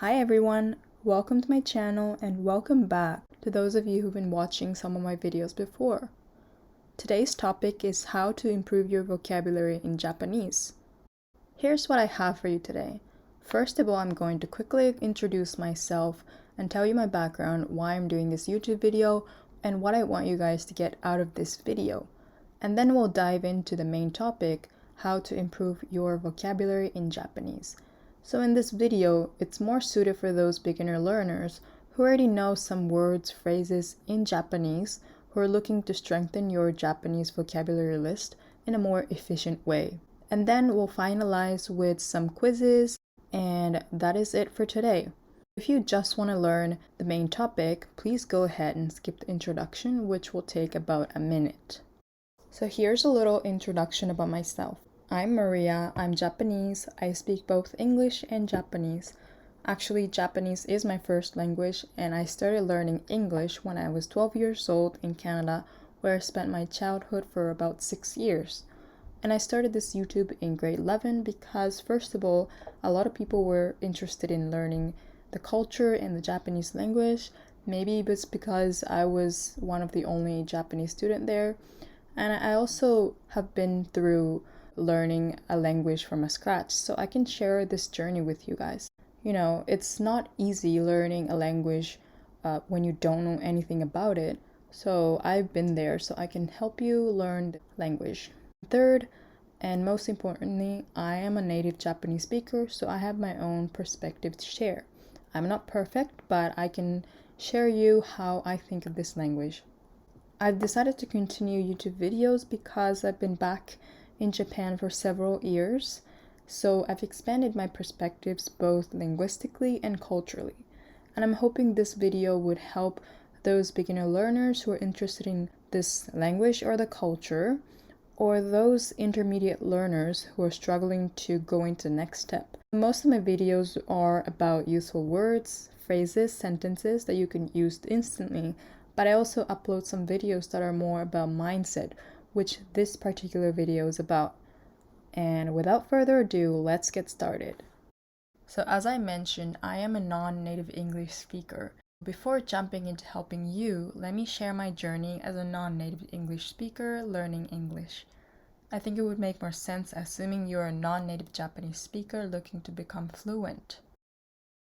Hi everyone, welcome to my channel and welcome back to those of you who've been watching some of my videos before. Today's topic is how to improve your vocabulary in Japanese. Here's what I have for you today. First of all, I'm going to quickly introduce myself and tell you my background, why I'm doing this YouTube video, and what I want you guys to get out of this video. And then we'll dive into the main topic, how to improve your vocabulary in Japanese. So in this video, it's more suited for those beginner learners who already know some words, phrases in Japanese, who are looking to strengthen your Japanese vocabulary list in a more efficient way. And then we'll finalize with some quizzes, and that is it for today. If you just want to learn the main topic, please go ahead and skip the introduction, which will take about a minute. So here's a little introduction about myself. I'm Maria, I'm Japanese, I speak both English and Japanese. Actually, Japanese is my first language, and I started learning English when I was 12 years old in Canada, where I spent my childhood for about 6 years. And I started this YouTube in grade 11 because, first of all, a lot of people were interested in learning the culture and the Japanese language. Maybe it's because I was one of the only Japanese students there. And I also have been through learning a language from scratch, so I can share this journey with you guys. You know, it's not easy learning a language when you don't know anything about it, so I've been there, so I can help you learn the language. Third, and most importantly, I am a native Japanese speaker, so I have my own perspective to share. I'm not perfect, but I can share you how I think of this language. I've decided to continue YouTube videos because I've been back in Japan for several years, so I've expanded my perspectives both linguistically and culturally. And I'm hoping this video would help those beginner learners who are interested in this language or the culture, or those intermediate learners who are struggling to go into the next step. Most of my videos are about useful words, phrases, sentences that you can use instantly, but I also upload some videos that are more about mindset, which this particular video is about. And without further ado, let's get started. So as I mentioned, I am a non-native English speaker. Before jumping into helping you, let me share my journey as a non-native English speaker learning English. I think it would make more sense assuming you're a non-native Japanese speaker looking to become fluent.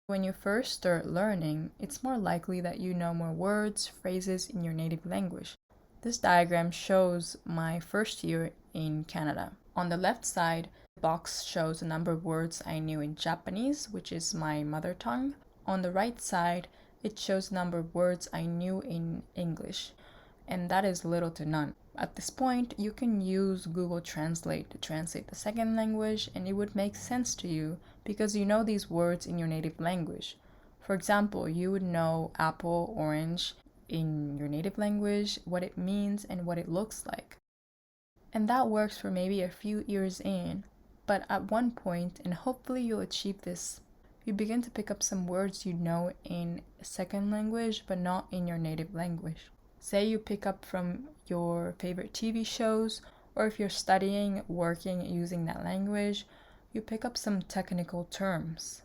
When you first start learning, it's more likely that you know more words, phrases in your native language. This diagram shows my first year in Canada. On the left side, the box shows the number of words I knew in Japanese, which is my mother tongue. On the right side, it shows the number of words I knew in English, and that is little to none. At this point, you can use Google Translate to translate the second language, and it would make sense to you because you know these words in your native language. For example, you would know apple, orange, in your native language, what it means and what it looks like. And that works for maybe a few years in, but at one point, and hopefully you'll achieve this, you begin to pick up some words you know in a second language but not in your native language. Say you pick up from your favorite TV shows, or if you're studying, working using that language, you pick up some technical terms.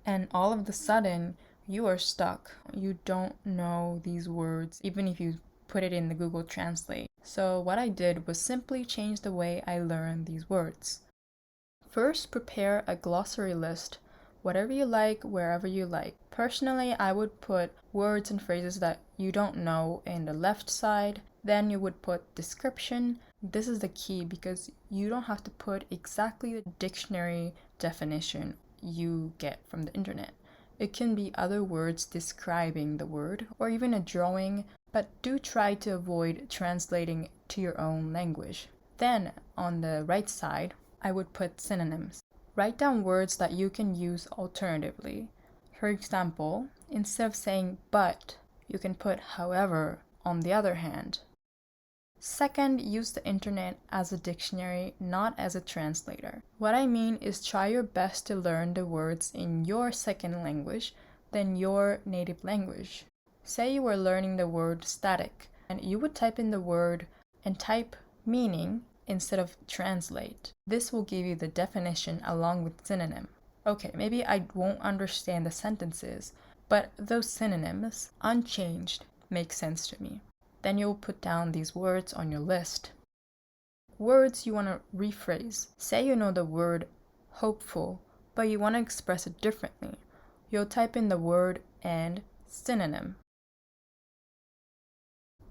And all of a sudden, you are stuck. You don't know these words, even if you put it in the Google Translate. So what I did was simply change the way I learned these words. First, prepare a glossary list, whatever you like, wherever you like. Personally, I would put words and phrases that you don't know in the left side. Then you would put description. This is the key because you don't have to put exactly the dictionary definition you get from the internet. It can be other words describing the word, or even a drawing, but do try to avoid translating to your own language. Then, on the right side, I would put synonyms. Write down words that you can use alternatively. For example, instead of saying but, you can put however on the other hand. Second, use the internet as a dictionary, not as a translator. What I mean is try your best to learn the words in your second language than your native language. Say you were learning the word static, and you would type in the word and type meaning instead of translate. This will give you the definition along with synonym. Okay, maybe I won't understand the sentences, but those synonyms, unchanged, make sense to me. Then you'll put down these words on your list. Words you want to rephrase. Say you know the word hopeful, but you want to express it differently. You'll type in the word and synonym.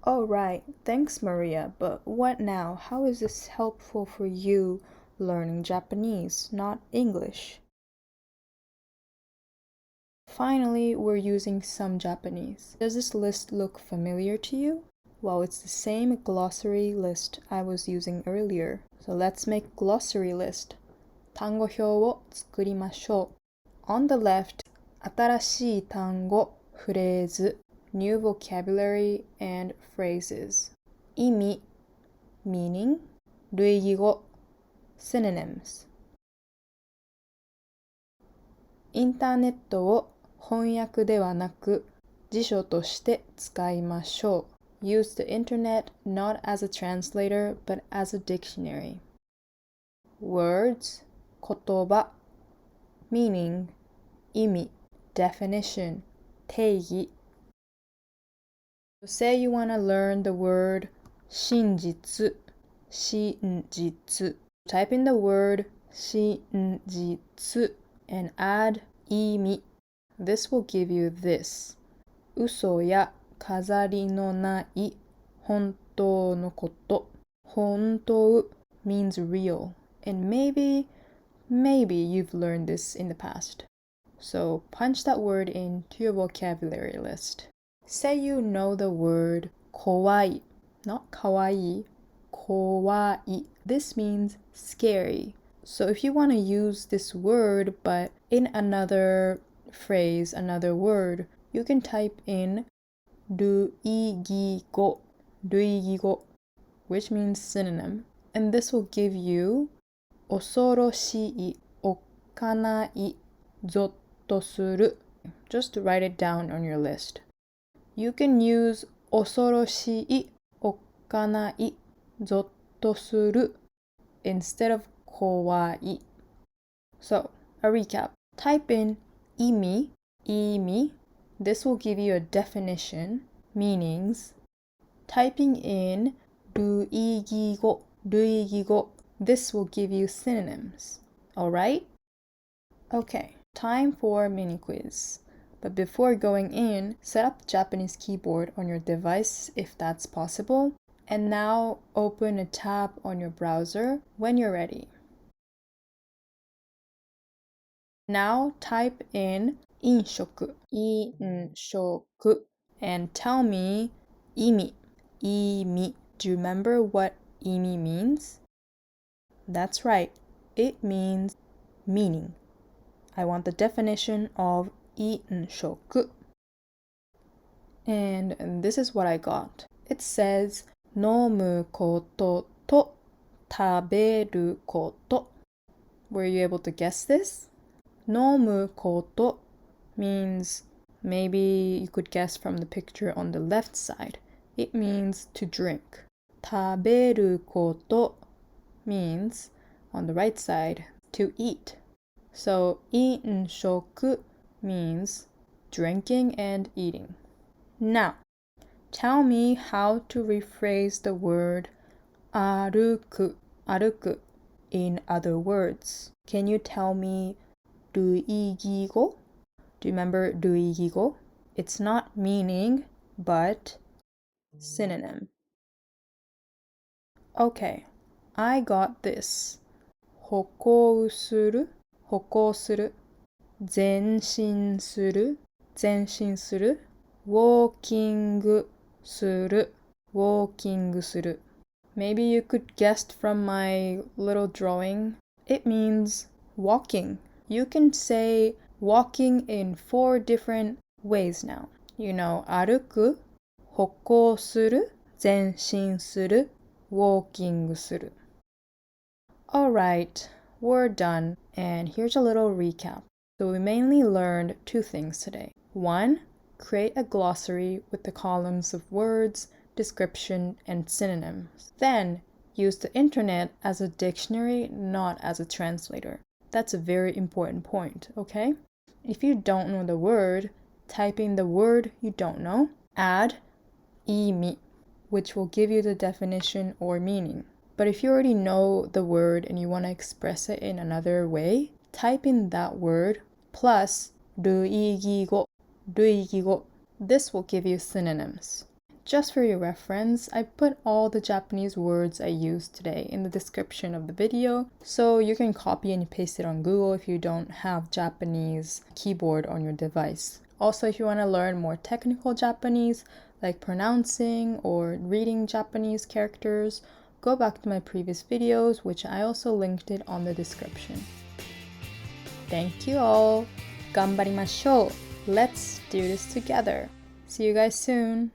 Alright, thanks Maria, but what now? How is this helpful for you learning Japanese, not English? Finally, we're using some Japanese. Does this list look familiar to you? Well, it's the same glossary list I was using earlier. So let's make glossary list. 単語表を作りましょう. On the left, 新しい単語、フレーズ new vocabulary and phrases. 意味 meaning. 類義語 synonyms. インターネットを翻訳ではなく辞書として使いましょう. Use the internet not as a translator but as a dictionary. Words 言葉 meaning 意味 definition 定義. Say you want to learn the word 真実 真実. Type in the word 真実 and add 意味. This will give you this. 嘘や飾りのない本当のこと. 本当 means real. And maybe you've learned this in the past. So punch that word into your vocabulary list. Say you know the word 怖い not かわいい 怖い. This means scary. So if you want to use this word but in another phrase, another word, you can type in 類義語 類義語 which means synonym. And this will give you 恐ろしい おっかないぞっとする. Just write it down on your list. You can use 恐ろしいおっかないぞっとする instead of 怖い. So, a recap. Type in 意味 意味. This will give you a definition, meanings. Typing in 類義語 類義語. This will give you synonyms. Alright? Okay, time for mini quiz. But before going in, set up the Japanese keyboard on your device if that's possible. And now open a tab on your browser when you're ready. Now type in 飲食 飲食 and tell me 意味 意味. Do you remember what 意味 means? That's right. It means meaning. I want the definition of 飲食. And this is what I got. It says 飲むことと食べること. Were you able to guess this? 飲むこと means, maybe you could guess from the picture on the left side, it means to drink. 食べること means, on the right side, to eat. So 飲食 means drinking and eating. Now, tell me how to rephrase the word 歩く 歩く in other words. Can you tell me 類義語? Do you remember 類義語? It's not meaning, but synonym. Okay, I got this. 歩行する歩行する前進する前進するウォーキングするウォーキングする. Maybe you could guess from my little drawing. It means walking. You can say walking in 4 different ways now. You know, 歩く、歩行する、前進する、ウォーキングする. Alright, we're done. And here's a little recap. So we mainly learned 2 things today. 1, create a glossary with the columns of words, description, and synonyms. Then, use the internet as a dictionary, not as a translator. That's a very important point, okay? If you don't know the word, type in the word you don't know, add 意味, which will give you the definition or meaning. But if you already know the word and you want to express it in another way, type in that word plus 類義語. This will give you synonyms. Just for your reference, I put all the Japanese words I used today in the description of the video, so you can copy and paste it on Google if you don't have Japanese keyboard on your device. Also, if you want to learn more technical Japanese, like pronouncing or reading Japanese characters, go back to my previous videos, which I also linked it on the description. Thank you all! 頑張りましょう! Let's do this together! See you guys soon!